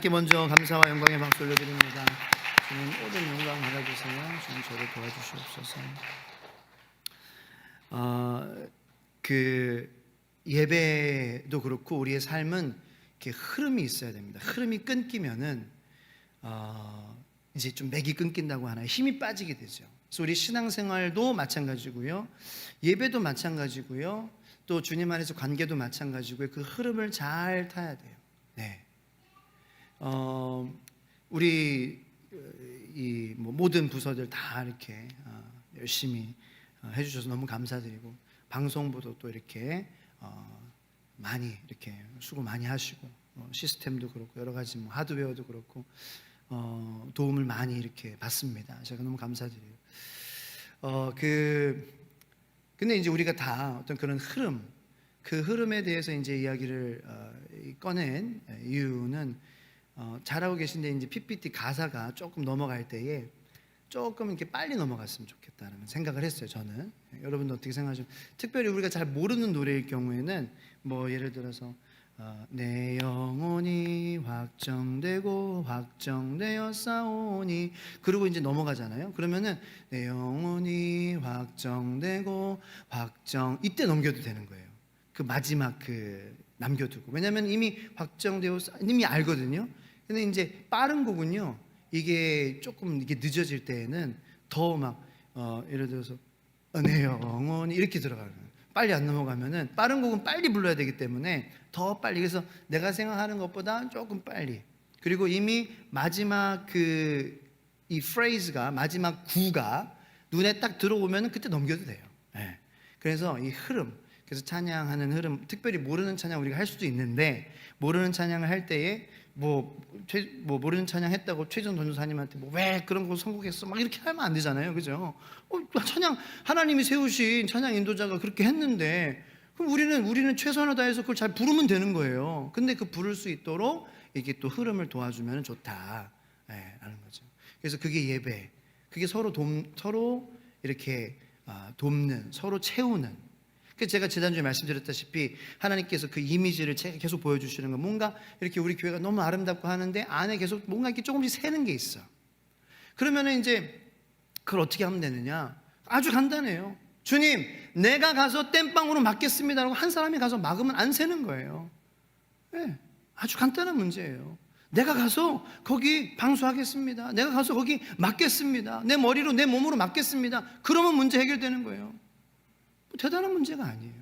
하나님께 먼저 감사와 영광의 박수 올려드립니다. 주님 모든 영광 받아주세요. 주님 저를 도와주시옵소서. 그 예배도 그렇고 우리의 삶은 이렇게 흐름이 있어야 됩니다. 흐름이 끊기면은 이제 좀 맥이 끊긴다고 하나요? 힘이 빠지게 되죠. 그래서 우리 신앙생활도 마찬가지고요, 예배도 마찬가지고요, 또 주님 안에서 관계도 마찬가지고요. 그 흐름을 잘 타야 돼요. 네. 우리 이 모든 부서들 다 이렇게 열심히 해주셔서 너무 감사드리고, 방송부도 또 이렇게 많이 이렇게 수고 많이 하시고, 시스템도 그렇고 여러 가지 하드웨어도 그렇고 도움을 많이 이렇게 받습니다. 제가 너무 감사드려요. 근데 이제 우리가 다 어떤 그런 흐름, 그 흐름에 대해서 이제 이야기를 꺼낸 이유는 잘하고 계신데 이제 PPT 가사가 조금 넘어갈 때에 조금 이렇게 빨리 넘어갔으면 좋겠다는 생각을 했어요. 저는. 여러분도 어떻게 생각하시죠? 특별히 우리가 잘 모르는 노래일 경우에는 예를 들어서 내 영혼이 확정되고 확정되어 싸우니, 그리고 이제 넘어가잖아요. 그러면은 내 영혼이 확정되고 이때 넘겨도 되는 거예요. 그 마지막 남겨두고. 왜냐하면 이미 확정되어 이미 알거든요. 근데 이제 빠른 곡은요, 이게 조금 이게 늦어질 때에는 더 막 예를 들어서 내 영혼이 이렇게 들어가는 거예요. 빨리 안 넘어가면은, 빠른 곡은 빨리 불러야 되기 때문에 더 빨리, 그래서 내가 생각하는 것보다 조금 빨리, 그리고 이미 마지막 이 프레이즈가, 마지막 구가 눈에 딱 들어오면은 그때 넘겨도 돼요. 네. 그래서 이 흐름, 그래서 찬양하는 흐름, 특별히 모르는 찬양 우리가 할 수도 있는데, 모르는 찬양을 할 때에 모르는 찬양 했다고 최전 전도사님한테 왜 그런 거 선곡했어 막 이렇게 하면 안 되잖아요, 그죠? 찬양 하나님이 세우신 찬양 인도자가 그렇게 했는데, 그럼 우리는 최선을 다해서 그걸 잘 부르면 되는 거예요. 근데 그 부를 수 있도록 이게 또 흐름을 도와주면 좋다, 라는 거죠. 그래서 그게 예배, 그게 서로 이렇게 돕는, 서로 채우는. 제가 지난주에 말씀드렸다시피 하나님께서 그 이미지를 계속 보여주시는 건, 뭔가 이렇게 우리 교회가 너무 아름답고 하는데 안에 계속 뭔가 이렇게 조금씩 새는 게 있어. 그러면은 이제 그걸 어떻게 하면 되느냐? 아주 간단해요. 주님, 내가 가서 땜빵으로 막겠습니다라고 한 사람이 가서 막으면 안 새는 거예요. 네, 아주 간단한 문제예요. 내가 가서 거기 방수하겠습니다. 내가 가서 거기 막겠습니다. 내 머리로, 내 몸으로 막겠습니다. 그러면 문제 해결되는 거예요. 대단한 문제가 아니에요.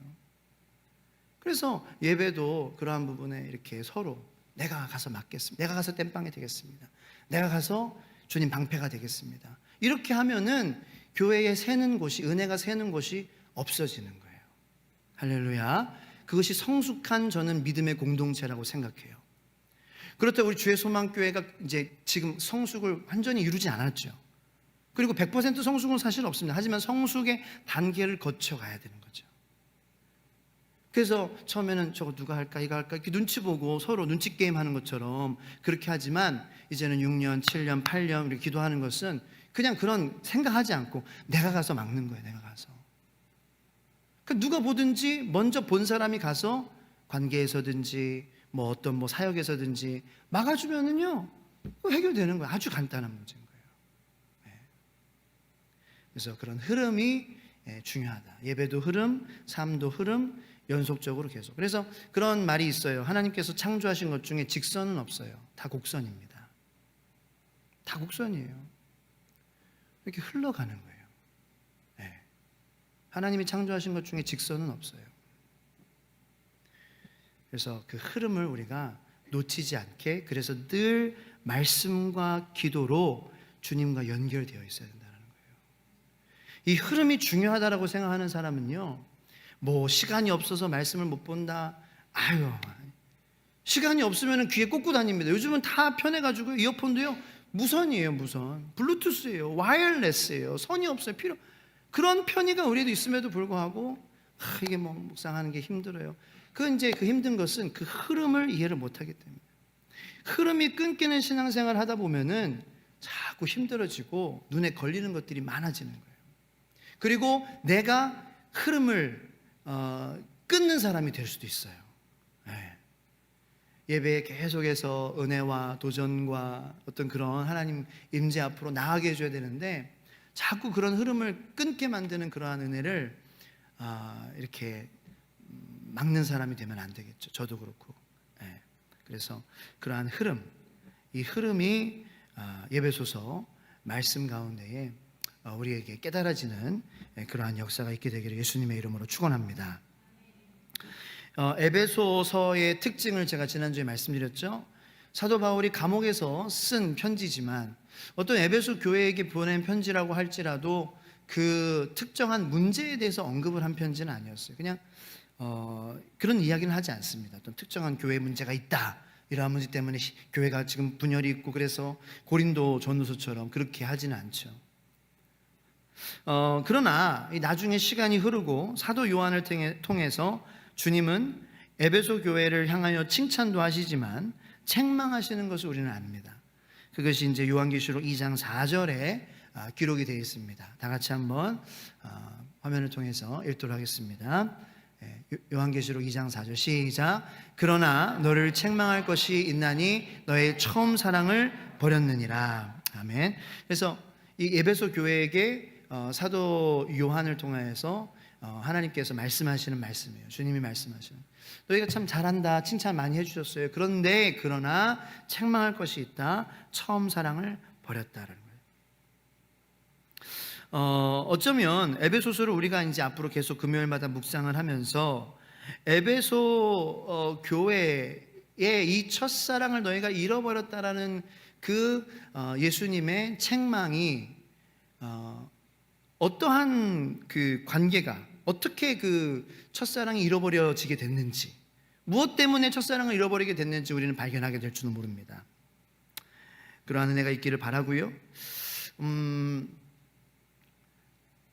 그래서 예배도 그러한 부분에 이렇게 서로 내가 가서 맡겠습니다. 내가 가서 땜빵이 되겠습니다. 내가 가서 주님 방패가 되겠습니다. 이렇게 하면은 교회에 새는 곳이, 은혜가 새는 곳이 없어지는 거예요. 할렐루야. 그것이 성숙한 저는 믿음의 공동체라고 생각해요. 그렇다고 우리 주의 소망교회가 이제 지금 성숙을 완전히 이루지 않았죠. 그리고 100% 성숙은 사실 없습니다. 하지만 성숙의 단계를 거쳐가야 되는 거죠. 그래서 처음에는 저거 누가 할까 이거 할까 이렇게 눈치 보고 서로 눈치 게임 하는 것처럼 그렇게 하지만, 이제는 6년 7년 8년 우리 기도하는 것은 그냥 그런 생각하지 않고 내가 가서 막는 거예요. 내가 가서. 그러니까 누가 보든지 먼저 본 사람이 가서 관계에서든지 어떤 사역에서든지 막아주면은요, 해결되는 거예요. 아주 간단한 문제인 거예요. 그래서 그런 흐름이 중요하다. 예배도 흐름, 삶도 흐름, 연속적으로 계속. 그래서 그런 말이 있어요. 하나님께서 창조하신 것 중에 직선은 없어요. 다 곡선입니다. 다 곡선이에요. 이렇게 흘러가는 거예요. 네. 하나님이 창조하신 것 중에 직선은 없어요. 그래서 그 흐름을 우리가 놓치지 않게, 그래서 늘 말씀과 기도로 주님과 연결되어 있어야 된다는 거예요. 이 흐름이 중요하다라고 생각하는 사람은요, 시간이 없어서 말씀을 못 본다, 시간이 없으면 귀에 꽂고 다닙니다. 요즘은 다 편해가지고 이어폰도요 무선이에요. 무선, 블루투스예요, 와이어레스예요. 선이 없어요. 그런 편의가 우리에도 있음에도 불구하고 이게 묵상하는 게 힘들어요. 그 힘든 것은 그 흐름을 이해를 못하기 때문에. 흐름이 끊기는 신앙생활 하다 보면은 자꾸 힘들어지고 눈에 걸리는 것들이 많아지는 거예요. 그리고 내가 흐름을 끊는 사람이 될 수도 있어요. 예배에 계속해서 은혜와 도전과 어떤 그런 하나님 임재 앞으로 나아가게 해줘야 되는데 자꾸 그런 흐름을 끊게 만드는 그러한 은혜를 이렇게 막는 사람이 되면 안 되겠죠. 저도 그렇고. 예. 그래서 그러한 흐름, 이 흐름이 예배소서 말씀 가운데에 우리에게 깨달아지는 그러한 역사가 있게 되기를 예수님의 이름으로 축원합니다. 에베소서의 특징을 제가 지난주에 말씀드렸죠. 사도 바울이 감옥에서 쓴 편지지만 어떤 에베소 교회에게 보낸 편지라고 할지라도 그 특정한 문제에 대해서 언급을 한 편지는 아니었어요. 그냥 그런 이야기는 하지 않습니다. 어떤 특정한 교회 문제가 있다, 이러한 문제 때문에 교회가 지금 분열이 있고 그래서 고린도 전후서처럼 그렇게 하지는 않죠. 그러나 나중에 시간이 흐르고 사도 요한을 통해서 주님은 에베소 교회를 향하여 칭찬도 하시지만 책망하시는 것을 우리는 압니다. 그것이 이제 요한계시록 2장 4절에 기록이 되어 있습니다. 다 같이 한번 화면을 통해서 읽도록 하겠습니다. 요한계시록 2장 4절 시작. 그러나 너를 책망할 것이 있나니 너의 처음 사랑을 버렸느니라. 아멘. 그래서 이 에베소 교회에게 사도 요한을 통해서 하나님께서 말씀하시는 말씀이에요. 주님이 말씀하시는, 너희가 참 잘한다, 칭찬 많이 해주셨어요. 그런데 그러나 책망할 것이 있다. 처음 사랑을 버렸다라는 거예요. 어쩌면 에베소서를 우리가 이제 앞으로 계속 금요일마다 묵상을 하면서 에베소 교회의 이 첫사랑을 너희가 잃어버렸다라는 그 예수님의 책망이 어떠한 그 관계가, 어떻게 그 첫사랑이 잃어버려지게 됐는지, 무엇 때문에 첫사랑을 잃어버리게 됐는지 우리는 발견하게 될 줄은 모릅니다. 그러한 은혜가 있기를 바라고요.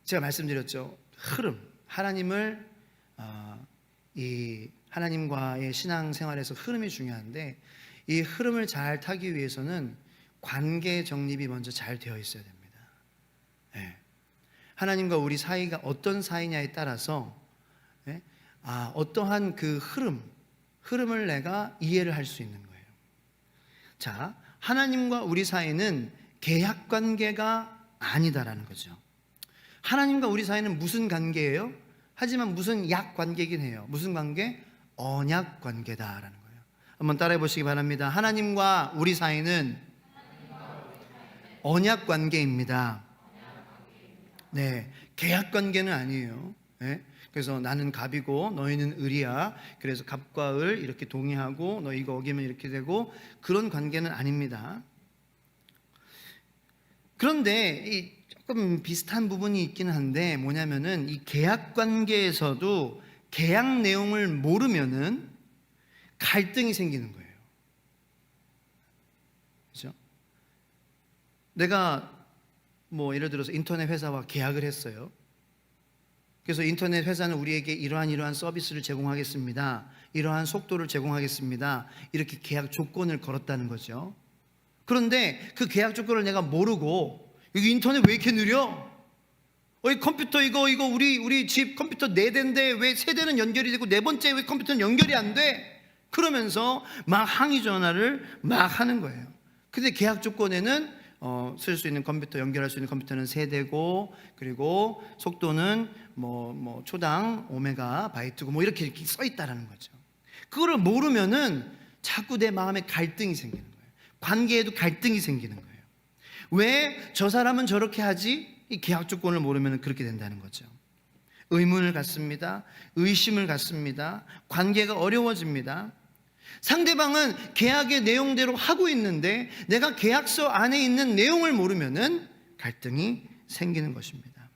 제가 말씀드렸죠. 흐름, 하나님을 이 하나님과의 신앙생활에서 흐름이 중요한데 이 흐름을 잘 타기 위해서는 관계 정립이 먼저 잘 되어 있어야 됩니다. 네. 하나님과 우리 사이가 어떤 사이냐에 따라서 어떠한 그 흐름을 내가 이해를 할 수 있는 거예요. 자, 하나님과 우리 사이는 계약 관계가 아니다라는 거죠. 하나님과 우리 사이는 무슨 관계예요? 하지만 무슨 약 관계이긴 해요. 무슨 관계? 언약 관계다라는 거예요. 한번 따라해 보시기 바랍니다. 하나님과 우리 사이는 언약 관계입니다. 네, 계약 관계는 아니에요. 네? 그래서 나는 갑이고 너희는 을이야. 그래서 갑과 을 이렇게 동의하고 너 이거 어기면 이렇게 되고, 그런 관계는 아닙니다. 그런데 이 조금 비슷한 부분이 있기는 한데 뭐냐면은 이 계약 관계에서도 계약 내용을 모르면은 갈등이 생기는 거예요. 그렇죠? 내가 예를 들어서 인터넷 회사와 계약을 했어요. 그래서 인터넷 회사는 우리에게 이러한 서비스를 제공하겠습니다, 이러한 속도를 제공하겠습니다, 이렇게 계약 조건을 걸었다는 거죠. 그런데 그 계약 조건을 내가 모르고 여기 인터넷 왜 이렇게 느려? 이 컴퓨터 이거 우리 집 컴퓨터 4대인데 왜 3대는 연결이 되고 4번째 왜 컴퓨터는 연결이 안 돼? 그러면서 막 항의 전화를 막 하는 거예요. 근데 계약 조건에는 쓸 수 있는 컴퓨터, 연결할 수 있는 컴퓨터는 3대고, 그리고 속도는 초당 오메가 바이트고 이렇게 써 있다라는 거죠. 그거를 모르면은 자꾸 내 마음에 갈등이 생기는 거예요. 관계에도 갈등이 생기는 거예요. 왜 저 사람은 저렇게 하지? 이 계약 조건을 모르면 그렇게 된다는 거죠. 의문을 갖습니다. 의심을 갖습니다. 관계가 어려워집니다. 상대방은 계약의 내용대로 하고 있는데 내가 계약서 안에 있는 내용을 모르면은 갈등이 생기는 것입니다.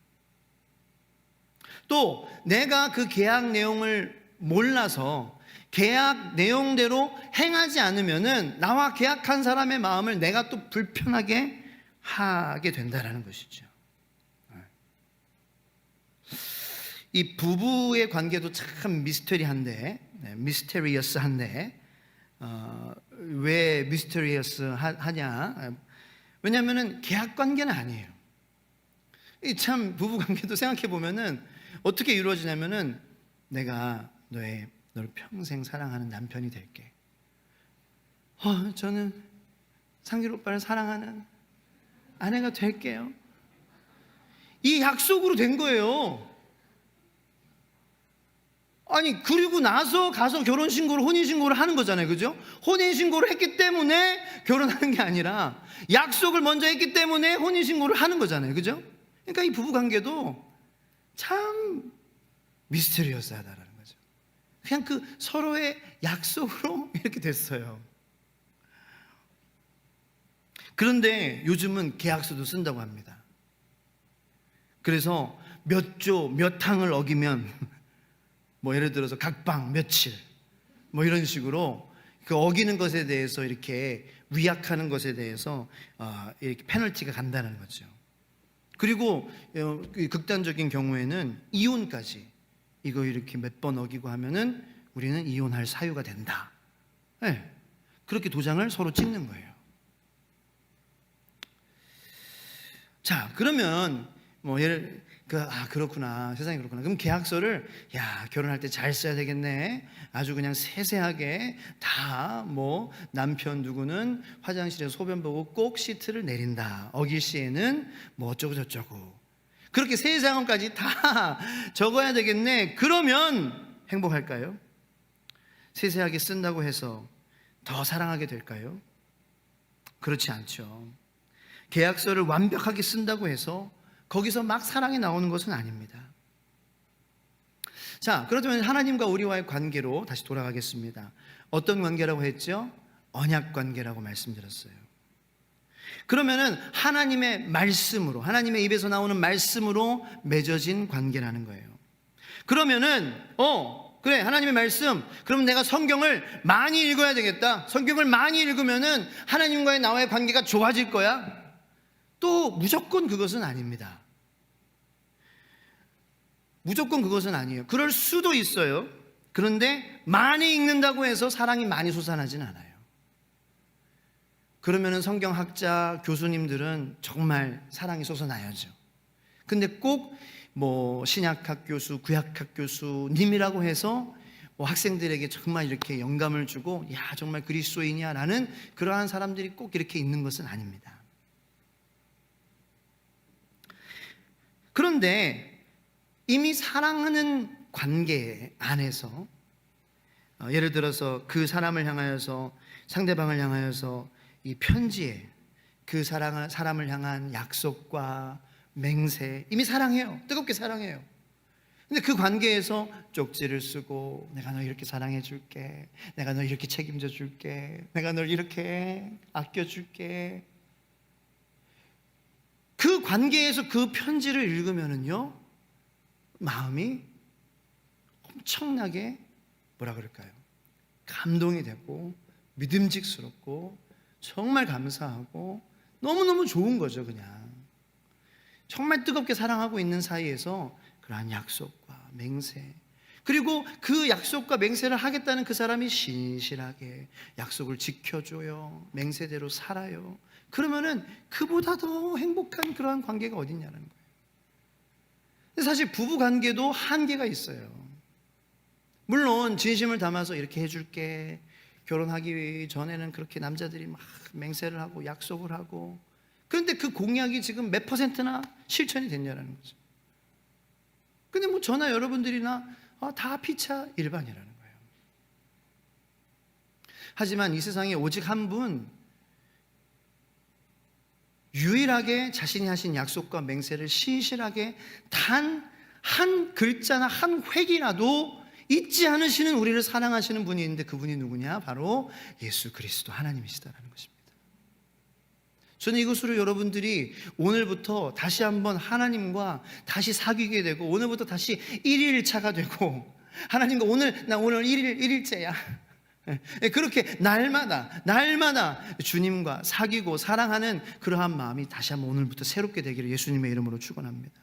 또 내가 그 계약 내용을 몰라서 계약 내용대로 행하지 않으면은 나와 계약한 사람의 마음을 내가 또 불편하게 하게 된다라는 것이죠. 이 부부의 관계도 참 미스테리어스한데 왜 미스테리어스하냐? 왜냐하면은 계약 관계는 아니에요. 이 참 부부 관계도 생각해 보면은 어떻게 이루어지냐면은 내가 너를 평생 사랑하는 남편이 될게. 저는 상길 오빠를 사랑하는 아내가 될게요. 이 약속으로 된 거예요. 아니, 그리고 나서 가서 결혼신고를, 혼인신고를 하는 거잖아요. 그죠? 혼인신고를 했기 때문에 결혼하는 게 아니라 약속을 먼저 했기 때문에 혼인신고를 하는 거잖아요. 그죠? 그러니까 이 부부관계도 참 미스테리어스하다라는 거죠. 그냥 그 서로의 약속으로 이렇게 됐어요. 그런데 요즘은 계약서도 쓴다고 합니다. 그래서 몇 조, 몇 항을 어기면 뭐 예를 들어서 각방 며칠 뭐 이런 식으로 그 어기는 것에 대해서 이렇게 위약하는 것에 대해서 이렇게 페널티가 간다는 거죠. 그리고 극단적인 경우에는 이혼까지 이거 이렇게 몇 번 어기고 하면은 우리는 이혼할 사유가 된다. 네. 그렇게 도장을 서로 찍는 거예요. 자, 그러면 뭐 그렇구나, 세상이 그렇구나. 그럼 계약서를 결혼할 때 잘 써야 되겠네. 아주 그냥 세세하게 다 뭐 남편 누구는 화장실에서 소변 보고 꼭 시트를 내린다, 어길 시에는 뭐 어쩌고 저쩌고, 그렇게 세세한 것까지 다 적어야 되겠네. 그러면 행복할까요? 세세하게 쓴다고 해서 더 사랑하게 될까요? 그렇지 않죠. 계약서를 완벽하게 쓴다고 해서 거기서 막 사랑이 나오는 것은 아닙니다. 자, 그렇다면 하나님과 우리와의 관계로 다시 돌아가겠습니다. 어떤 관계라고 했죠? 언약 관계라고 말씀드렸어요. 그러면은 하나님의 말씀으로, 하나님의 입에서 나오는 말씀으로 맺어진 관계라는 거예요. 그러면은 그래, 하나님의 말씀, 그럼 내가 성경을 많이 읽어야 되겠다. 성경을 많이 읽으면은 하나님과의 나와의 관계가 좋아질 거야. 또 무조건 그것은 아닙니다. 무조건 그것은 아니에요. 그럴 수도 있어요. 그런데 많이 읽는다고 해서 사랑이 많이 솟아나진 않아요. 그러면은 성경학자 교수님들은 정말 사랑이 솟아나야죠. 근데 꼭 뭐 신약학 교수, 구약학 교수님이라고 해서 뭐 학생들에게 정말 이렇게 영감을 주고 정말 그리스도인이야 라는 그러한 사람들이 꼭 이렇게 있는 것은 아닙니다. 그런데 이미 사랑하는 관계 안에서 예를 들어서 그 사람을 향하여서, 상대방을 향하여서 이 편지에 그 사람을 향한 약속과 맹세, 이미 사랑해요. 뜨겁게 사랑해요. 근데 그 관계에서 쪽지를 쓰고 내가 너 이렇게 사랑해 줄게, 내가 너 이렇게 책임져 줄게, 내가 널 이렇게 아껴 줄게, 그 관계에서 그 편지를 읽으면은요, 마음이 엄청나게 뭐라 그럴까요? 감동이 되고 믿음직스럽고 정말 감사하고 너무너무 좋은 거죠. 그냥 정말 뜨겁게 사랑하고 있는 사이에서 그러한 약속과 맹세, 그리고 그 약속과 맹세를 하겠다는 그 사람이 신실하게 약속을 지켜줘요. 맹세대로 살아요. 그러면은 그보다 더 행복한 그러한 관계가 어딨냐는 거예요. 근데 사실 부부 관계도 한계가 있어요. 물론 진심을 담아서 이렇게 해줄게, 결혼하기 전에는 그렇게 남자들이 막 맹세를 하고 약속을 하고, 그런데 그 공약이 지금 몇 %나 실천이 됐냐는 거죠. 근데 뭐 저나 여러분들이나 다 피차 일반이라는 거예요. 하지만 이 세상에 오직 한 분, 유일하게 자신이 하신 약속과 맹세를 신실하게 단 한 글자나 한 획이라도 잊지 않으시는, 우리를 사랑하시는 분이 있는데 그분이 누구냐? 바로 예수 그리스도 하나님이시다라는 것입니다. 저는 이것으로 여러분들이 오늘부터 다시 한번 하나님과 다시 사귀게 되고, 오늘부터 다시 1일차가 되고, 하나님과 오늘 1일째야 그렇게 날마다 주님과 사귀고 사랑하는 그러한 마음이 다시 한번 오늘부터 새롭게 되기를 예수님의 이름으로 축원합니다.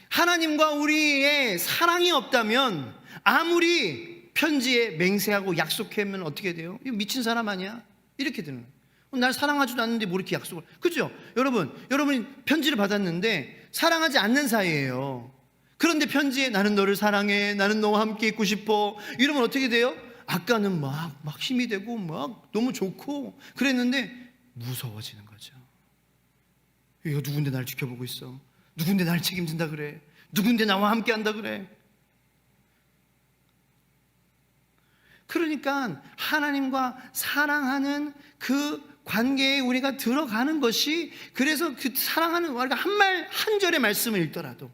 하나님과 우리의 사랑이 없다면 아무리 편지에 맹세하고 약속하면 어떻게 돼요? 이거 미친 사람 아니야? 이렇게 되는 거예요. 날 사랑하지도 않는데 뭐 이렇게 약속을, 그죠? 여러분이 편지를 받았는데 사랑하지 않는 사이예요. 그런데 편지에 나는 너를 사랑해, 나는 너와 함께 있고 싶어, 이러면 어떻게 돼요? 아까는 막 힘이 되고 막 너무 좋고 그랬는데 무서워지는 거죠. 이거 누군데 날 지켜보고 있어? 누군데 날 책임진다 그래? 누군데 나와 함께 한다 그래? 그러니까 하나님과 사랑하는 그 관계에 우리가 들어가는 것이, 그래서 그 사랑하는 우리가 한 말 한절의 말씀을 읽더라도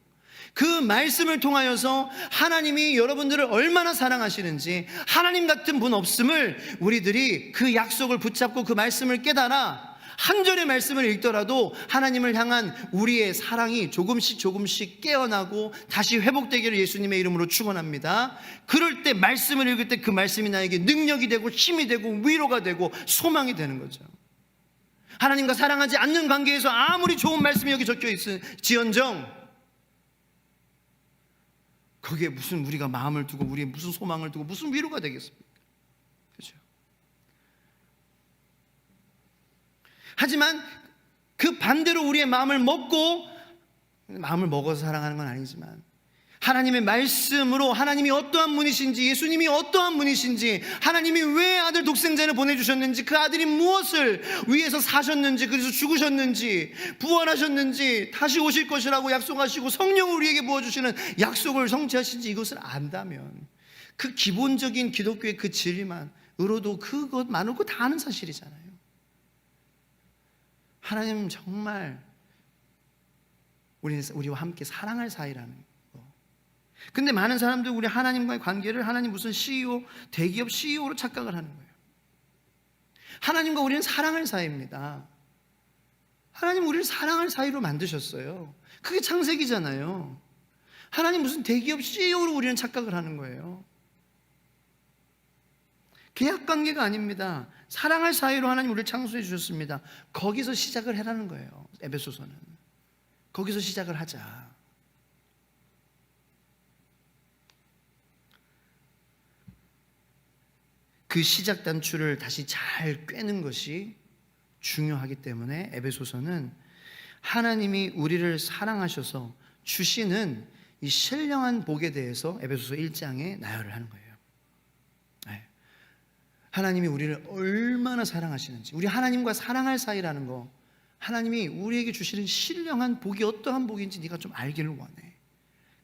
그 말씀을 통하여서 하나님이 여러분들을 얼마나 사랑하시는지, 하나님 같은 분 없음을 우리들이 그 약속을 붙잡고 그 말씀을 깨달아 한 절의 말씀을 읽더라도 하나님을 향한 우리의 사랑이 조금씩 깨어나고 다시 회복되기를 예수님의 이름으로 축원합니다. 그럴 때 말씀을 읽을 때 그 말씀이 나에게 능력이 되고 힘이 되고 위로가 되고 소망이 되는 거죠. 하나님과 사랑하지 않는 관계에서 아무리 좋은 말씀이 여기 적혀 있을지언정 거기에 무슨 우리가 마음을 두고 우리의 무슨 소망을 두고 무슨 위로가 되겠습니까? 그렇죠? 하지만 그 반대로 우리의 마음을 먹어서 사랑하는 건 아니지만 하나님의 말씀으로 하나님이 어떠한 분이신지, 예수님이 어떠한 분이신지, 하나님이 왜 아들 독생자를 보내주셨는지, 그 아들이 무엇을 위해서 사셨는지, 그래서 죽으셨는지, 부활하셨는지, 다시 오실 것이라고 약속하시고 성령을 우리에게 부어주시는 약속을 성취하신지 이것을 안다면 그 기본적인 기독교의 그 진리만으로도 그것만으로 다 아는 사실이잖아요. 하나님 정말 우리와 함께 사랑할 사이라는 거. 근데 많은 사람들이 우리 하나님과의 관계를 하나님 무슨 CEO, 대기업 CEO로 착각을 하는 거예요. 하나님과 우리는 사랑할 사이입니다. 하나님 우리를 사랑할 사이로 만드셨어요. 그게 창세기잖아요. 하나님 무슨 대기업 CEO로 우리는 착각을 하는 거예요. 계약관계가 아닙니다. 사랑할 사이로 하나님 우리를 창조해 주셨습니다. 거기서 시작을 해라는 거예요. 에베소서는 거기서 시작을 하자. 그 시작 단추를 다시 잘 꿰는 것이 중요하기 때문에 에베소서는 하나님이 우리를 사랑하셔서 주시는 이 신령한 복에 대해서 에베소서 1장에 나열을 하는 거예요. 하나님이 우리를 얼마나 사랑하시는지, 우리 하나님과 사랑할 사이라는 거, 하나님이 우리에게 주시는 신령한 복이 어떠한 복인지 네가 좀 알기를 원해.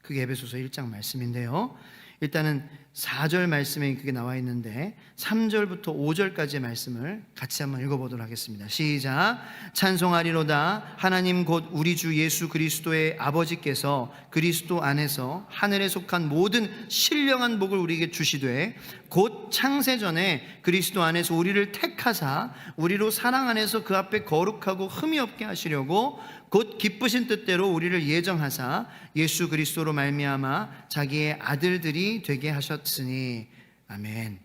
그게 에베소서 1장 말씀인데요, 일단은 4절 말씀에 그게 나와 있는데 3절부터 5절까지의 말씀을 같이 한번 읽어보도록 하겠습니다. 시작. 찬송하리로다 하나님 곧 우리 주 예수 그리스도의 아버지께서 그리스도 안에서 하늘에 속한 모든 신령한 복을 우리에게 주시되 곧 창세전에 그리스도 안에서 우리를 택하사 우리로 사랑 안에서 그 앞에 거룩하고 흠이 없게 하시려고 곧 기쁘신 뜻대로 우리를 예정하사 예수 그리스도로 말미암아 자기의 아들들이 되게 하셨으니. 아멘.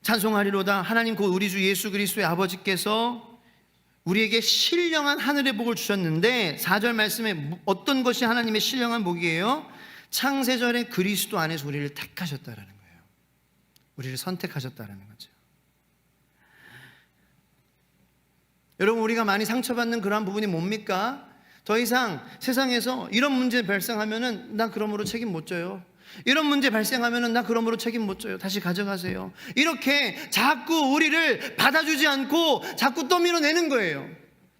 찬송하리로다 하나님 곧 우리 주 예수 그리스도의 아버지께서 우리에게 신령한 하늘의 복을 주셨는데 4절 말씀에 어떤 것이 하나님의 신령한 복이에요? 창세전에 그리스도 안에서 우리를 택하셨다라는 거예요. 우리를 선택하셨다라는 거죠. 여러분, 우리가 많이 상처받는 그러한 부분이 뭡니까? 더 이상 세상에서 이런 문제 발생하면은 나 그러므로 책임 못 져요. 이런 문제 발생하면은 나 그러므로 책임 못 져요. 다시 가져가세요. 이렇게 자꾸 우리를 받아주지 않고 자꾸 떠밀어내는 거예요.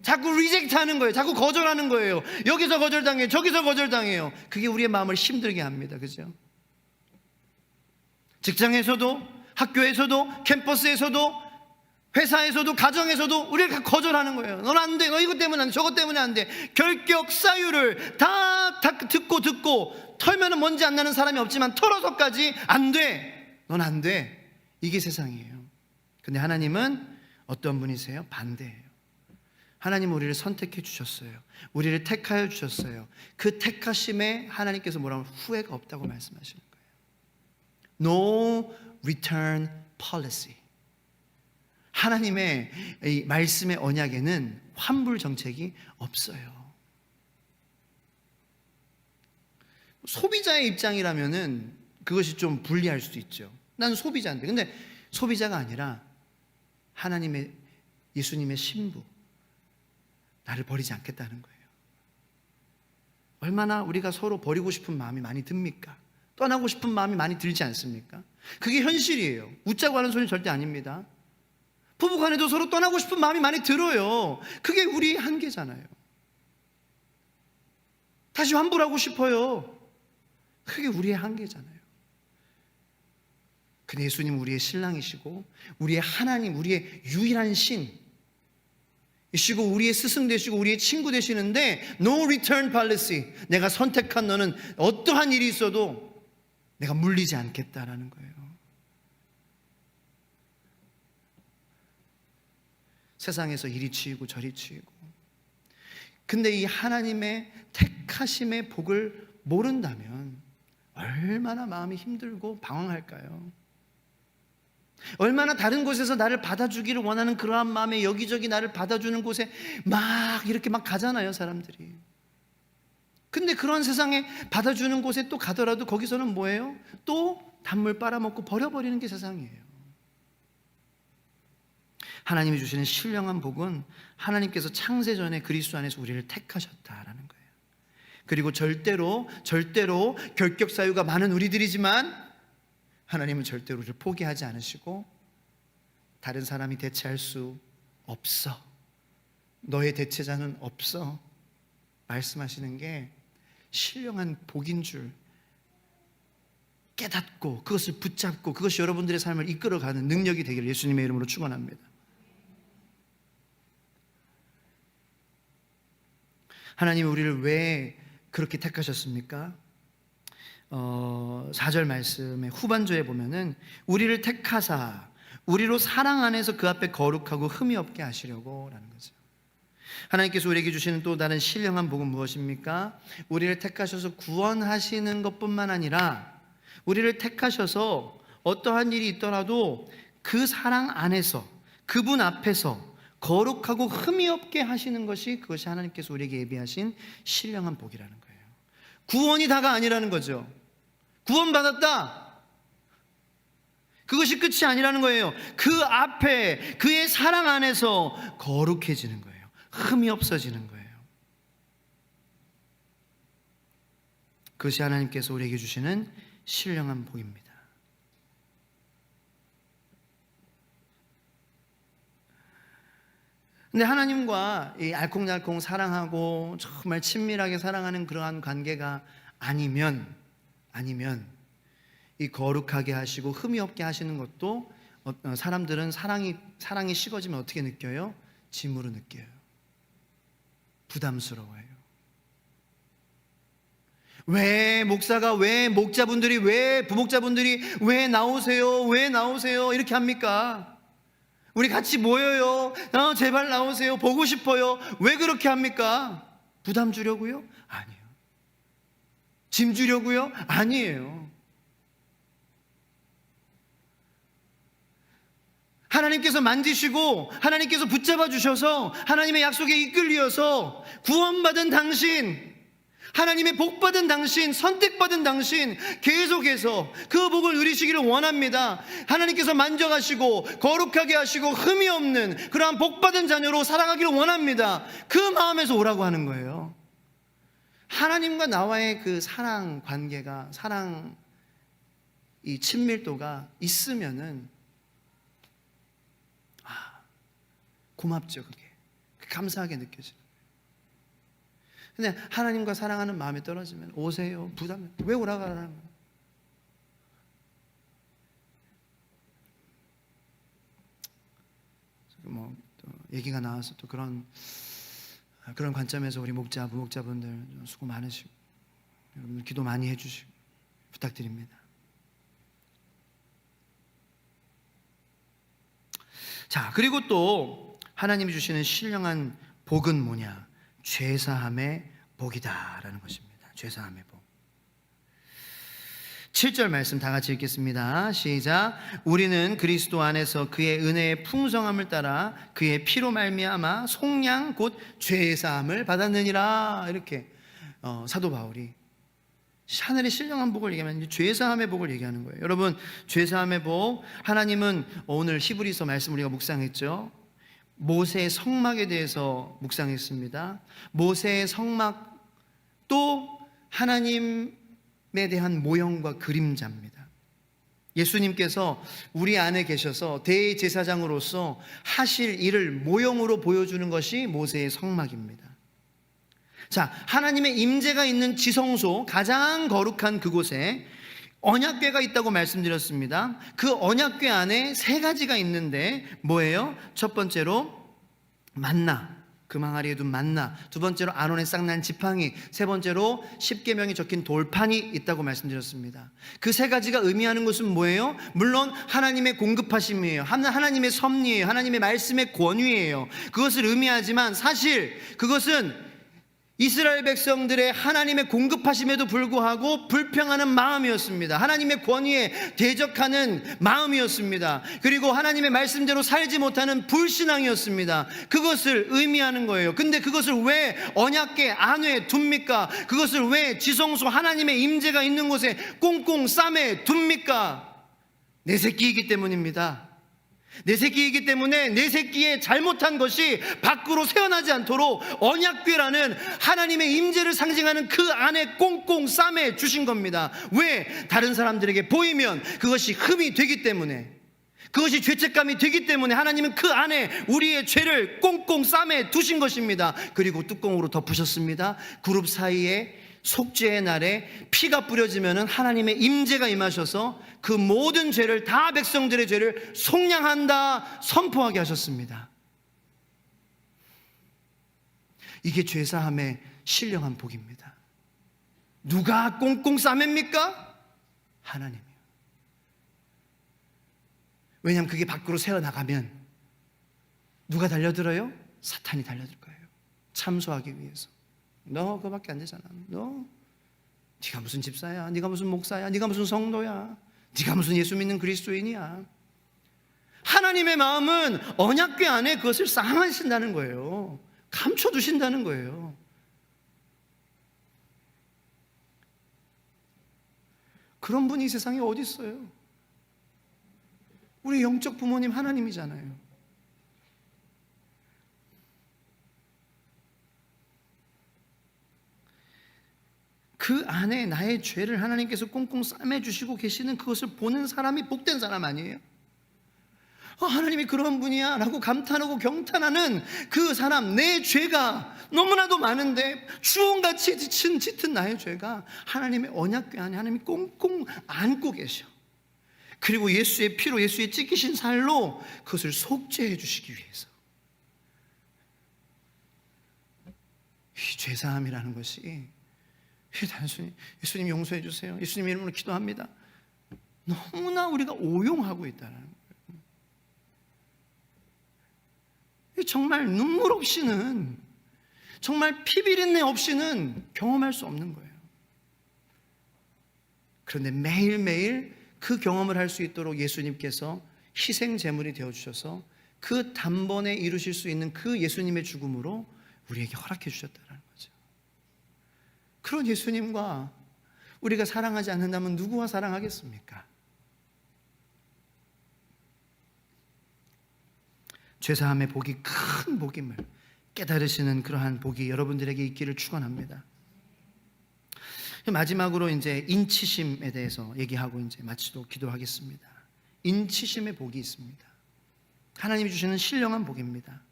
자꾸 리젝트 하는 거예요. 자꾸 거절하는 거예요. 여기서 거절당해요. 저기서 거절당해요. 그게 우리의 마음을 힘들게 합니다. 그죠? 직장에서도, 학교에서도, 캠퍼스에서도, 회사에서도, 가정에서도 우리를 거절하는 거예요. 넌 안 돼. 너 이것 때문에 안 돼. 저것 때문에 안 돼. 결격 사유를 다 듣고 털면은 먼지 안 나는 사람이 없지만 털어서까지 안 돼. 넌 안 돼. 이게 세상이에요. 근데 하나님은 어떤 분이세요? 반대예요. 하나님은 우리를 선택해 주셨어요. 우리를 택하여 주셨어요. 그 택하심에 하나님께서 뭐라고 하면 후회가 없다고 말씀하시는 거예요. No return policy. 하나님의 이 말씀의 언약에는 환불 정책이 없어요. 소비자의 입장이라면은 그것이 좀 불리할 수도 있죠. 난 소비자인데. 근데 소비자가 아니라 하나님의, 예수님의 신부, 나를 버리지 않겠다는 거예요. 얼마나 우리가 서로 버리고 싶은 마음이 많이 듭니까? 떠나고 싶은 마음이 많이 들지 않습니까? 그게 현실이에요. 웃자고 하는 소리는 절대 아닙니다. 부부간에도 서로 떠나고 싶은 마음이 많이 들어요. 그게 우리 한계잖아요. 다시 환불하고 싶어요. 그게 우리의 한계잖아요. 근데 예수님 우리의 신랑이시고 우리의 하나님, 우리의 유일한 신 이시고 우리의 스승 되시고 우리의 친구 되시는데 No return policy, 내가 선택한 너는 어떠한 일이 있어도 내가 물리지 않겠다라는 거예요. 세상에서 이리 치이고 저리 치이고. 근데 이 하나님의 택하심의 복을 모른다면 얼마나 마음이 힘들고 방황할까요? 얼마나 다른 곳에서 나를 받아주기를 원하는 그러한 마음에 여기저기 나를 받아주는 곳에 막 이렇게 막 가잖아요, 사람들이. 근데 그런 세상에 받아주는 곳에 또 가더라도 거기서는 뭐예요? 또 단물 빨아먹고 버려버리는 게 세상이에요. 하나님이 주시는 신령한 복은 하나님께서 창세 전에 그리스도 안에서 우리를 택하셨다라는 거예요. 그리고 절대로 결격 사유가 많은 우리들이지만 하나님은 절대로 우리를 포기하지 않으시고 다른 사람이 대체할 수 없어, 너의 대체자는 없어 말씀하시는 게 신령한 복인 줄 깨닫고 그것을 붙잡고 그것이 여러분들의 삶을 이끌어가는 능력이 되기를 예수님의 이름으로 축원합니다. 하나님이 우리를 왜 그렇게 택하셨습니까? 4절 말씀의 후반절에 보면은 우리를 택하사 우리로 사랑 안에서 그 앞에 거룩하고 흠이 없게 하시려고 라는 거죠. 하나님께서 우리에게 주시는 또 다른 신령한 복은 무엇입니까? 우리를 택하셔서 구원하시는 것뿐만 아니라 우리를 택하셔서 어떠한 일이 있더라도 그 사랑 안에서 그분 앞에서 거룩하고 흠이 없게 하시는 것이, 그것이 하나님께서 우리에게 예비하신 신령한 복이라는 거예요. 구원이 다가 아니라는 거죠. 구원받았다, 그것이 끝이 아니라는 거예요. 그 앞에 그의 사랑 안에서 거룩해지는 거예요. 흠이 없어지는 거예요. 그것이 하나님께서 우리에게 주시는 신령한 복입니다. 근데 하나님과 이 알콩달콩 사랑하고 정말 친밀하게 사랑하는 그러한 관계가 아니면 이 거룩하게 하시고 흠이 없게 하시는 것도 사람들은 사랑이 식어지면 어떻게 느껴요? 짐으로 느껴요. 부담스러워요. 왜 목사가, 왜 목자분들이, 왜 부목자분들이 왜 나오세요 이렇게 합니까? 우리 같이 모여요. 제발 나오세요. 보고 싶어요. 왜 그렇게 합니까? 부담 주려고요? 아니에요. 짐 주려고요? 아니에요. 하나님께서 만지시고 하나님께서 붙잡아 주셔서 하나님의 약속에 이끌려서 구원받은 당신, 하나님의 복받은 당신, 선택받은 당신, 계속해서 그 복을 누리시기를 원합니다. 하나님께서 만져가시고 거룩하게 하시고 흠이 없는 그러한 복받은 자녀로 살아가기를 원합니다. 그 마음에서 오라고 하는 거예요. 하나님과 나와의 그 사랑 관계가, 사랑 이 친밀도가 있으면은 고맙죠. 그게 감사하게 느껴져요. 근데 하나님과 사랑하는 마음이 떨어지면 오세요, 부담해, 왜 오라가라는 거예요? 뭐 또 얘기가 나와서 또 그런 관점에서 우리 목자, 부목자분들 수고 많으시고 여러분들 기도 많이 해주시고 부탁드립니다. 자, 그리고 또 하나님이 주시는 신령한 복은 뭐냐? 죄사함의 복이다라는 것입니다. 죄사함의 복. 7절 말씀 다 같이 읽겠습니다. 시작. 우리는 그리스도 안에서 그의 은혜의 풍성함을 따라 그의 피로 말미암아 속량 곧 죄사함을 받았느니라. 이렇게 사도 바울이 하늘의 신령한 복을 얘기하면 죄사함의 복을 얘기하는 거예요. 여러분, 죄사함의 복, 하나님은 오늘 히브리서 말씀 우리가 묵상했죠. 모세의 성막에 대해서 묵상했습니다. 모세의 성막, 또 하나님 대한 모형과 그림자입니다. 예수님께서 우리 안에 계셔서 대제사장으로서 하실 일을 모형으로 보여주는 것이 모세의 성막입니다. 자, 하나님의 임재가 있는 지성소, 가장 거룩한 그곳에 언약궤가 있다고 말씀드렸습니다. 그 언약궤 안에 세 가지가 있는데 뭐예요? 첫 번째로 만나, 금 항아리에 둔 만나. 두 번째로 아론의 쌍난 지팡이. 세 번째로 십계명이 적힌 돌판이 있다고 말씀드렸습니다. 그 세 가지가 의미하는 것은 뭐예요? 물론 하나님의 공급하심이에요. 하나님의 섭리예요. 하나님의 말씀의 권위예요. 그것을 의미하지만 사실 그것은 이스라엘 백성들의 하나님의 공급하심에도 불구하고 불평하는 마음이었습니다. 하나님의 권위에 대적하는 마음이었습니다. 그리고 하나님의 말씀대로 살지 못하는 불신앙이었습니다. 그것을 의미하는 거예요. 근데 그것을 왜 언약궤 안에 둡니까? 그것을 왜 지성소 하나님의 임재가 있는 곳에 꽁꽁 싸매 둡니까? 내 새끼이기 때문입니다. 내 새끼이기 때문에 내 새끼의 잘못한 것이 밖으로 새어나지 않도록 언약궤라는 하나님의 임재를 상징하는 그 안에 꽁꽁 싸매 주신 겁니다. 왜? 다른 사람들에게 보이면 그것이 흠이 되기 때문에, 그것이 죄책감이 되기 때문에 하나님은 그 안에 우리의 죄를 꽁꽁 싸매 두신 것입니다. 그리고 뚜껑으로 덮으셨습니다. 그룹 사이에 속죄의 날에 피가 뿌려지면 하나님의 임재가 임하셔서 그 모든 죄를, 다 백성들의 죄를 속량한다 선포하게 하셨습니다. 이게 죄사함의 신령한 복입니다. 누가 꽁꽁 싸맵니까? 하나님이요. 왜냐하면 그게 밖으로 새어나가면 누가 달려들어요? 사탄이 달려들 거예요. 참소하기 위해서. 너 그거밖에 안 되잖아. 네가 무슨 집사야? 네가 무슨 목사야? 네가 무슨 성도야? 네가 무슨 예수 믿는 그리스도인이야? 하나님의 마음은 언약궤 안에 그것을 쌓아두신다는 거예요. 감춰두신다는 거예요. 그런 분이 이 세상에 어디 있어요? 우리 영적 부모님 하나님이잖아요. 그 안에 나의 죄를 하나님께서 꽁꽁 싸매주시고 계시는 그것을 보는 사람이 복된 사람 아니에요? 하나님이 그런 분이야 라고 감탄하고 경탄하는 그 사람, 내 죄가 너무나도 많은데 주홍같이 짙은 나의 죄가 하나님의 언약궤 안에 하나님이 꽁꽁 안고 계셔. 그리고 예수의 피로, 예수의 찢기신 살로 그것을 속죄해 주시기 위해서. 이 죄사함이라는 것이 단순히 예수님 용서해 주세요, 예수님 이름으로 기도합니다, 너무나 우리가 오용하고 있다는 거예요. 정말 눈물 없이는, 정말 피비린내 없이는 경험할 수 없는 거예요. 그런데 매일매일 그 경험을 할 수 있도록 예수님께서 희생 제물이 되어주셔서 그 단번에 이루실 수 있는 그 예수님의 죽음으로 우리에게 허락해 주셨다는 거죠. 그런 예수님과 우리가 사랑하지 않는다면 누구와 사랑하겠습니까? 죄사함의 복이 큰 복임을 깨달으시는 그러한 복이 여러분들에게 있기를 축원합니다. 마지막으로 이제 인치심에 대해서 얘기하고 이제 마치도록 기도하겠습니다. 인치심의 복이 있습니다. 하나님이 주시는 신령한 복입니다.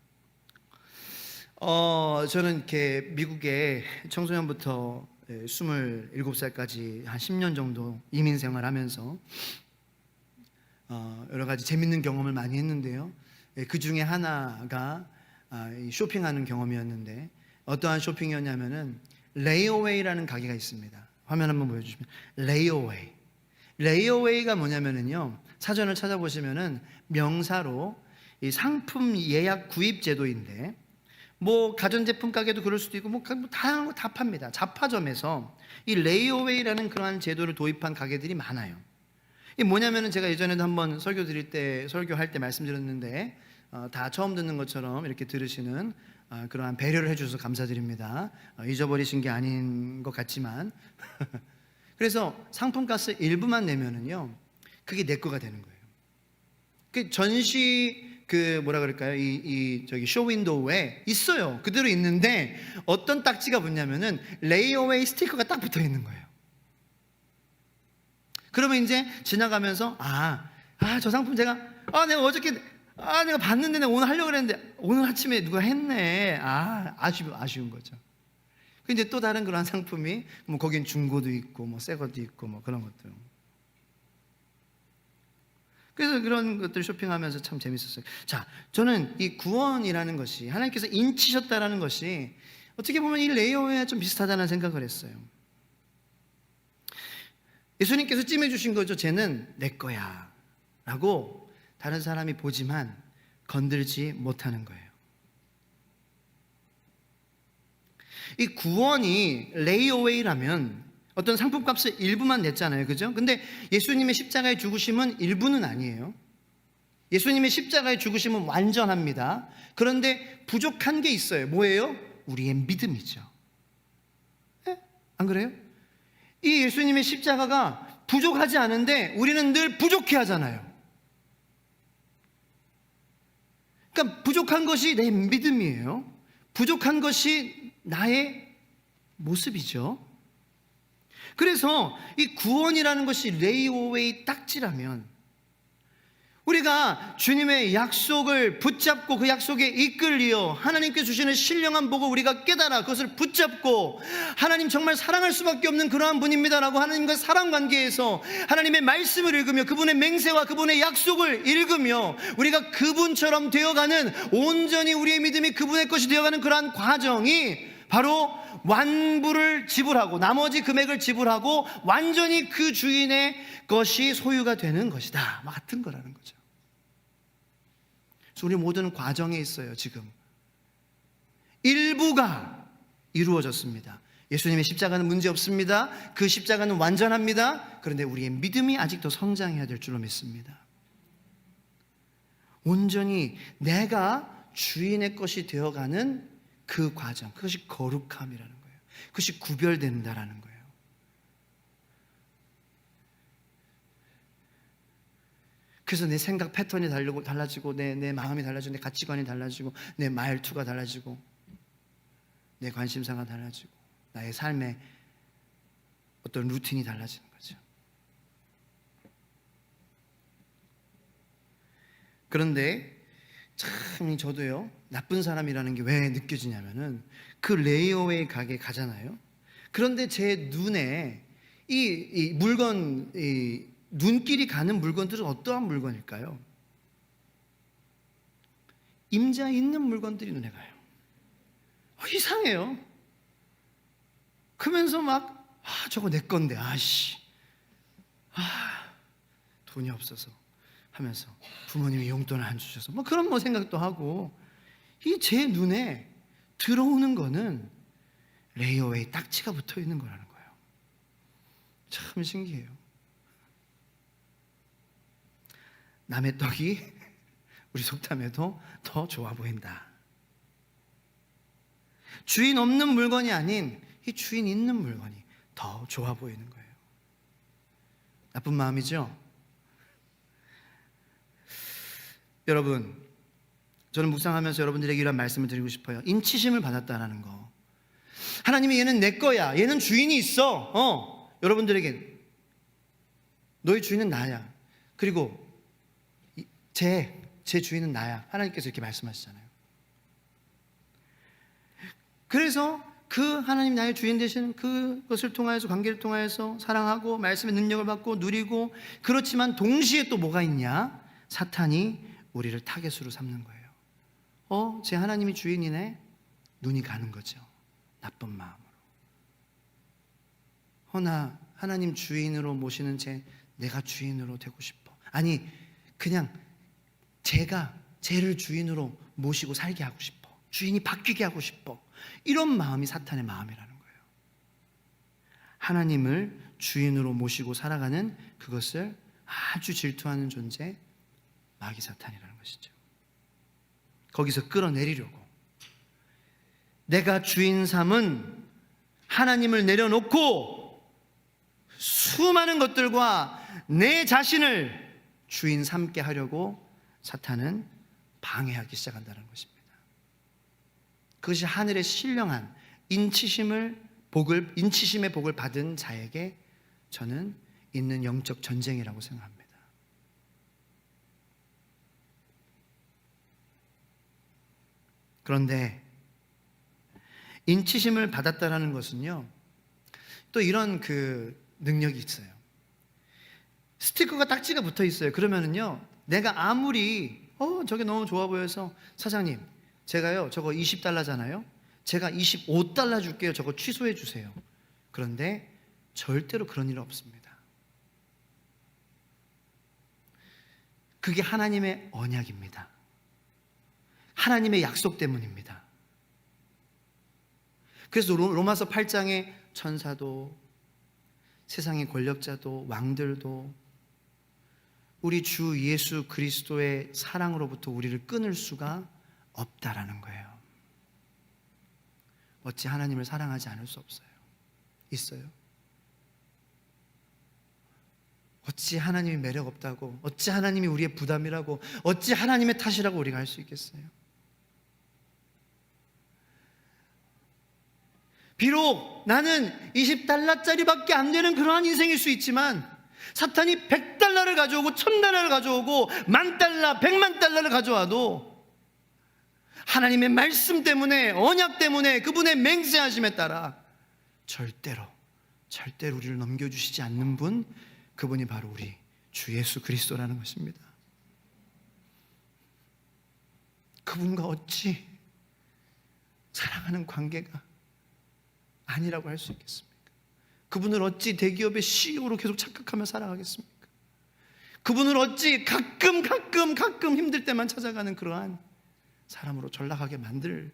저는 이렇게 미국에 청소년부터 27살까지 한 10년 정도 이민 생활하면서 여러 가지 재밌는 경험을 많이 했는데요. 그 중에 하나가 쇼핑하는 경험이었는데, 어떠한 쇼핑이었냐면은 레이어웨이라는 가게가 있습니다. 화면 한번 보여주시면, 레이어웨이가 뭐냐면은요, 사전을 찾아보시면은 명사로 이 상품 예약 구입 제도인데, 뭐 가전제품 가게도 그럴 수도 있고 뭐 다양한 거 다 팝니다. 잡화점에서 이 레이어웨이라는 그러한 제도를 도입한 가게들이 많아요. 이게 뭐냐면은 제가 예전에도 한번 설교할 때 말씀드렸는데, 다 처음 듣는 것처럼 이렇게 들으시는 그러한 배려를 해주셔서 감사드립니다. 잊어버리신 게 아닌 것 같지만 그래서 상품가스 일부만 내면은요, 그게 내 거가 되는 거예요. 그 전시 뭐라 그럴까요? 저기 쇼윈도우에 있어요. 그대로 있는데 어떤 딱지가 붙냐면은 레이어웨이 스티커가 딱 붙어 있는 거예요. 그러면 이제 지나가면서 저 상품 내가 어저께 내가 봤는데 내가 오늘 하려고 그랬는데 오늘 아침에 누가 했네. 아쉬운 거죠. 근데 또 다른 그런 상품이 뭐 거긴 중고도 있고 뭐 새 것도 있고 뭐 그런 것들. 그래서 그런 것들 쇼핑하면서 참 재밌었어요. 자, 저는 이 구원이라는 것이 하나님께서 인치셨다라는 것이 어떻게 보면 이 레이어에 좀 비슷하다는 생각을 했어요. 예수님께서 찜해주신 거죠. 쟤는 내 거야 라고 다른 사람이 보지만 건들지 못하는 거예요. 이 구원이 레이어웨이라면 어떤 상품값을 일부만 냈잖아요. 그죠? 근데 예수님의 십자가의 죽으심은 일부는 아니에요. 예수님의 십자가의 죽으심은 완전합니다. 그런데 부족한 게 있어요. 뭐예요? 우리의 믿음이죠. 네? 안 그래요? 이 예수님의 십자가가 부족하지 않은데 우리는 늘 부족해 하잖아요. 그러니까 부족한 것이 내 믿음이에요. 부족한 것이 나의 모습이죠. 그래서 이 구원이라는 것이 레이어웨이 딱지라면 우리가 주님의 약속을 붙잡고 그 약속에 이끌려 하나님께 주시는 신령한 복을 우리가 깨달아 그것을 붙잡고 하나님 정말 사랑할 수밖에 없는 그러한 분입니다라고 하나님과 사랑 관계에서 하나님의 말씀을 읽으며 그분의 맹세와 그분의 약속을 읽으며 우리가 그분처럼 되어가는, 온전히 우리의 믿음이 그분의 것이 되어가는 그러한 과정이 바로 완부를 지불하고 나머지 금액을 지불하고 완전히 그 주인의 것이 소유가 되는 것이다 같은 거라는 거죠. 그래서 우리 모든 과정에 있어요. 지금 일부가 이루어졌습니다. 예수님의 십자가는 문제 없습니다. 그 십자가는 완전합니다. 그런데 우리의 믿음이 아직도 성장해야 될 줄로 믿습니다. 온전히 내가 주인의 것이 되어가는 그 과정, 그것이 거룩함이라는 거예요. 그것이 구별된다라는 거예요. 그래서 내 생각 패턴이 달라지고 내 마음이 달라지고 내 가치관이 달라지고 내 말투가 달라지고 내 관심사가 달라지고 나의 삶의 어떤 루틴이 달라지는 거죠. 그런데 참 저도요, 나쁜 사람이라는 게 왜 느껴지냐면은 그 레이어웨이 가게 가잖아요. 그런데 제 눈에 이 물건, 눈길이 가는 물건들은 어떠한 물건일까요? 임자 있는 물건들이 눈에 가요. 이상해요. 그러면서 막 저거 내 건데 돈이 없어서 하면서 부모님이 용돈을 안 주셔서 그런 생각도 하고, 이 제 눈에 들어오는 거는 레이어웨이 딱지가 붙어 있는 거라는 거예요. 참 신기해요. 남의 떡이 우리 속담에도 더 좋아 보인다. 주인 없는 물건이 아닌 이 주인 있는 물건이 더 좋아 보이는 거예요. 나쁜 마음이죠? 여러분, 저는 묵상하면서 여러분들에게 이런 말씀을 드리고 싶어요. 인치심을 받았다라는 거. 하나님이 얘는 내 거야, 얘는 주인이 있어. 여러분들에게 너희 주인은 나야, 그리고 제 주인은 나야. 하나님께서 이렇게 말씀하시잖아요. 그래서 그 하나님 나의 주인 되시는 그것을 통하여서, 관계를 통하여서 사랑하고 말씀의 능력을 받고 누리고, 그렇지만 동시에 또 뭐가 있냐? 사탄이 우리를 타겟으로 삼는 거예요. 제 하나님이 주인이네? 눈이 가는 거죠. 나쁜 마음으로. 나 하나님 주인으로 모시는 내가 주인으로 되고 싶어. 아니, 그냥 쟤를 주인으로 모시고 살게 하고 싶어. 주인이 바뀌게 하고 싶어. 이런 마음이 사탄의 마음이라는 거예요. 하나님을 주인으로 모시고 살아가는 그것을 아주 질투하는 존재, 마귀 사탄이라는 것이죠. 거기서 끌어내리려고 내가 주인 삼은 하나님을 내려놓고 수많은 것들과 내 자신을 주인 삼게 하려고 사탄은 방해하기 시작한다는 것입니다. 그것이 하늘의 신령한 인치심의 복을 받은 자에게 저는 있는 영적 전쟁이라고 생각합니다. 그런데 인치심을 받았다라는 것은요, 또 이런 능력이 있어요. 스티커가 딱지가 붙어 있어요. 그러면은요, 내가 아무리 저게 너무 좋아 보여서 사장님, 제가요 저거 $20잖아요. 제가 $25 줄게요. 저거 취소해 주세요. 그런데 절대로 그런 일 없습니다. 그게 하나님의 언약입니다. 하나님의 약속 때문입니다. 그래서 로마서 8장에 천사도, 세상의 권력자도, 왕들도 우리 주 예수 그리스도의 사랑으로부터 우리를 끊을 수가 없다라는 거예요. 어찌 하나님을 사랑하지 않을 수 없어요? 있어요? 어찌 하나님이 매력 없다고, 어찌 하나님이 우리의 부담이라고, 어찌 하나님의 탓이라고 우리가 할 수 있겠어요? 비록 나는 $20짜리밖에 안 되는 그러한 인생일 수 있지만, 사탄이 $100를 가져오고 $1000를 가져오고 $10,000,000, $1,000,000를 가져와도 하나님의 말씀 때문에, 언약 때문에, 그분의 맹세하심에 따라 절대로 우리를 넘겨주시지 않는 분, 그분이 바로 우리 주 예수 그리스도라는 것입니다. 그분과 어찌 사랑하는 관계가 아니라고 할 수 있겠습니까? 그분을 어찌 대기업의 CEO로 계속 착각하며 살아가겠습니까? 그분을 어찌 가끔 힘들 때만 찾아가는 그러한 사람으로 전락하게 만들게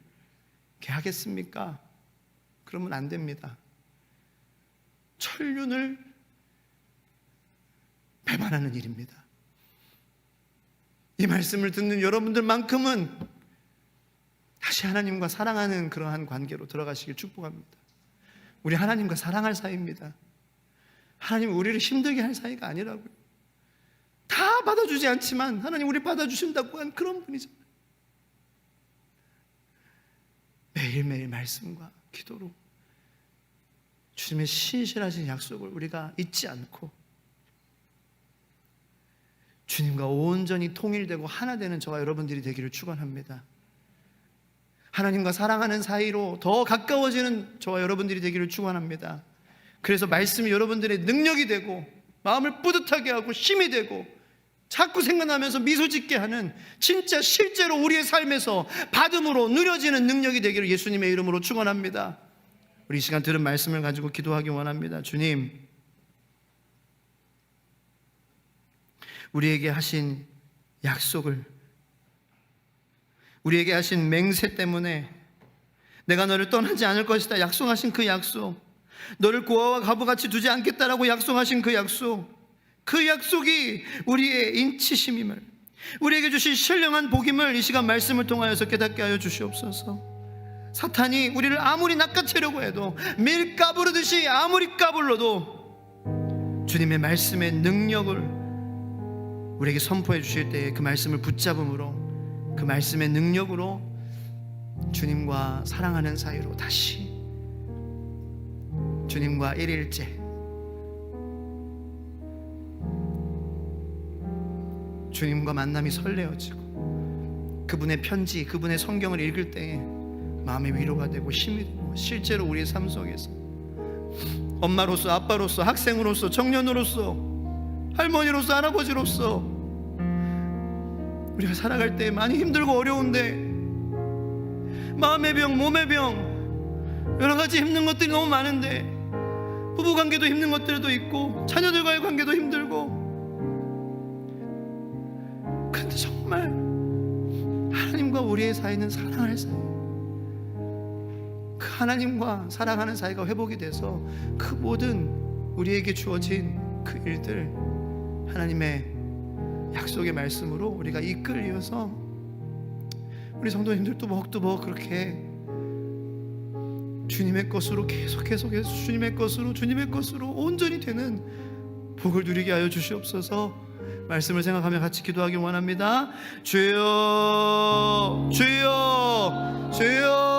하겠습니까? 그러면 안 됩니다. 천륜을 배반하는 일입니다. 이 말씀을 듣는 여러분들만큼은 다시 하나님과 사랑하는 그러한 관계로 들어가시길 축복합니다. 우리 하나님과 사랑할 사이입니다. 하나님 우리를 힘들게 할 사이가 아니라고요. 다 받아주지 않지만 하나님 우리 받아주신다고 한 그런 분이잖아요. 매일매일 말씀과 기도로 주님의 신실하신 약속을 우리가 잊지 않고 주님과 온전히 통일되고 하나 되는 저와 여러분들이 되기를 축원합니다. 하나님과 사랑하는 사이로 더 가까워지는 저와 여러분들이 되기를 축원합니다. 그래서 말씀이 여러분들의 능력이 되고 마음을 뿌듯하게 하고 힘이 되고 자꾸 생각나면서 미소 짓게 하는, 진짜 실제로 우리의 삶에서 받음으로 누려지는 능력이 되기를 예수님의 이름으로 축원합니다. 우리 이 시간 들은 말씀을 가지고 기도하기 원합니다. 주님, 우리에게 하신 약속을, 우리에게 하신 맹세 때문에 내가 너를 떠나지 않을 것이다 약속하신 그 약속, 너를 고아와 과부같이 두지 않겠다라고 약속하신 그 약속, 그 약속이 우리의 인치심임을, 우리에게 주신 신령한 복임을 이 시간 말씀을 통하여서 깨닫게 하여 주시옵소서. 사탄이 우리를 아무리 낚아채려고 해도, 밀 까부르듯이 아무리 까불러도 주님의 말씀의 능력을 우리에게 선포해 주실 때에 그 말씀을 붙잡음으로, 그 말씀의 능력으로 주님과 사랑하는 사이로 다시 주님과 일일째 주님과 만남이 설레어지고 그분의 편지, 그분의 성경을 읽을 때에 마음의 위로가 되고 힘이 되고, 실제로 우리의 삶 속에서 엄마로서, 아빠로서, 학생으로서, 청년으로서, 할머니로서, 할아버지로서 우리가 살아갈 때 많이 힘들고 어려운데, 마음의 병, 몸의 병, 여러 가지 힘든 것들이 너무 많은데, 부부관계도 힘든 것들도 있고 자녀들과의 관계도 힘들고, 그런데 정말 하나님과 우리의 사이는 사랑할 사이, 그 하나님과 사랑하는 사이가 회복이 돼서 그 모든 우리에게 주어진 그 일들 하나님의 약속의 말씀으로 우리가 이끌려서 우리 성도님들 뚜벅뚜벅 그렇게 주님의 것으로 계속해서 주님의 것으로 온전히 되는 복을 누리게 하여 주시옵소서. 말씀을 생각하며 같이 기도하기 원합니다. 주여, 주여, 주여.